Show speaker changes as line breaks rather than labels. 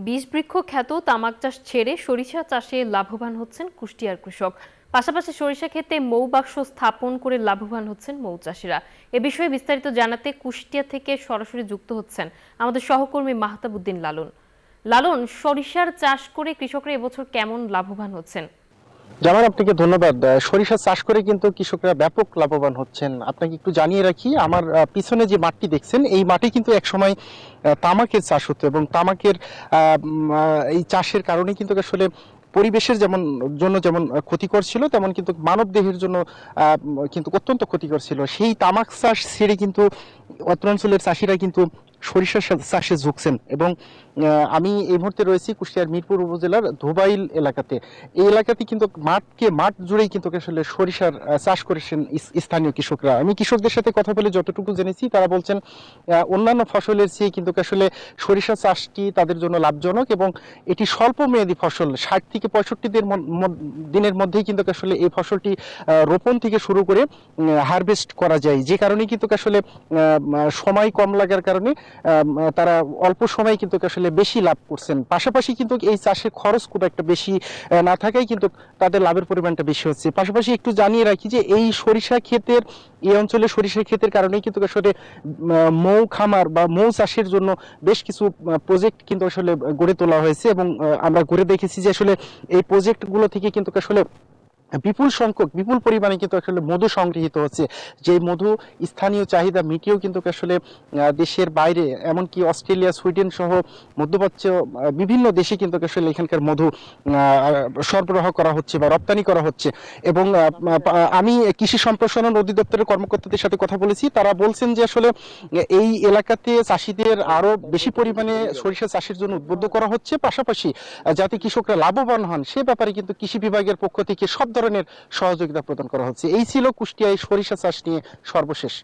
বিষবৃক্ষ খ্যাত তামাক চাষ ছেড়ে সরিষা চাষে লাভবান হচ্ছেন কুষ্টিয়ার কৃষক। পাশাপাশি সরিষা ক্ষেতে মৌবাক্স স্থাপন করে লাভবান হচ্ছেন মৌচাষিরা। এ বিষয়ে বিস্তারিত জানাতে কুষ্টিয়া থেকে সরাসরি যুক্ত হচ্ছেন আমাদের সহকর্মী মাহতাবউদ্দিন লালন। লালন, সরিষার চাষ করে কৃষকরা এবছর কেমন লাভবান হচ্ছেন?
জামান, আপনাকে ধন্যবাদ। সরিষা চাষ করে কিন্তু কৃষকরা ব্যাপক লাভবান হচ্ছেন। আপনাকে একটু জানিয়ে রাখি, আমার পিছনে যে মাঠটি দেখছেন, এই মাঠে কিন্তু একসময় তামাকের চাষ হতো এবং তামাকের এই চাষের কারণে কিন্তু আসলে পরিবেশের যেমন ক্ষতিকর ছিল, তেমন কিন্তু মানব দেহের জন্য কিন্তু অত্যন্ত ক্ষতিকর ছিল। সেই তামাক চাষ ছেড়ে কিন্তু অত্র অঞ্চলের চাষিরা কিন্তু সরিষা চাষে ঝুঁকছেন এবং আমি এই মুহূর্তে রয়েছি কুষ্টিয়ার মিরপুর উপজেলার ধোবাইল এলাকাতে। এই এলাকাতে কিন্তু মাঠ জুড়েই কিন্তু আসলে সরিষার চাষ করেছেন স্থানীয় কৃষকরা। আমি কৃষকদের সাথে কথা বলে যতটুকু জেনেছি, তারা বলছেন অন্যান্য ফসলের চেয়ে কিন্তু আসলে সরিষা চাষটি তাদের জন্য লাভজনক এবং এটি স্বল্প মেয়াদী ফসল। 60 থেকে 65 দিনের মধ্যেই কিন্তু আসলে এই ফসলটি রোপণ থেকে শুরু করে হারভেস্ট করা যায়, যে কারণে কিন্তু আসলে সময় কম লাগার কারণে তারা অল্প সময়ে কিন্তু আসলে বেশি লাভ করছেন। পাশাপাশি কিন্তু এই চাষের খরচ খুব একটা বেশি না থাকায় কিন্তু তাদের লাভের পরিমাণটা বেশি হচ্ছে। পাশাপাশি একটু জানিয়ে রাখি যে এই সরিষা ক্ষেতের এই অঞ্চলে সরিষা ক্ষেতের কারণে কিন্তু আসলে মৌ খামার বা মৌ চাষের জন্য বেশ কিছু প্রজেক্ট কিন্তু আসলে গড়ে তোলা হয়েছে এবং আমরা ঘুরে দেখেছি যে আসলে এই প্রজেক্টগুলো থেকে কিন্তু আসলে বিপুল পরিমাণে কিন্তু আসলে মধু সংগৃহীত হচ্ছে। যে মধু স্থানীয় চাহিদা মিটিয়েও কিন্তু আসলে দেশের বাইরে, এমনকি অস্ট্রেলিয়া, সুইডেন সহ মধ্যপ্রাচ্য বিভিন্ন দেশে কিন্তু আসলে এখানকার মধু সরবরাহ করা হচ্ছে বা রপ্তানি করা হচ্ছে। এবং আমি কৃষি সম্প্রসারণ অধিদপ্তরের কর্মকর্তাদের সাথে কথা বলেছি, তারা বলছেন যে আসলে এই এলাকাতে চাষিদের আরো বেশি পরিমাণে সরিষা চাষের জন্য উদ্বুদ্ধ করা হচ্ছে। পাশাপাশি যাতে কৃষকরা লাভবান হন সে ব্যাপারে কিন্তু কৃষি বিভাগের পক্ষ থেকে সব ধরনের সহযোগিতা প্রদান করা হচ্ছে। এই ছিল কুষ্টিয়ায় সরিষা চাষ নিয়ে সর্বশেষ।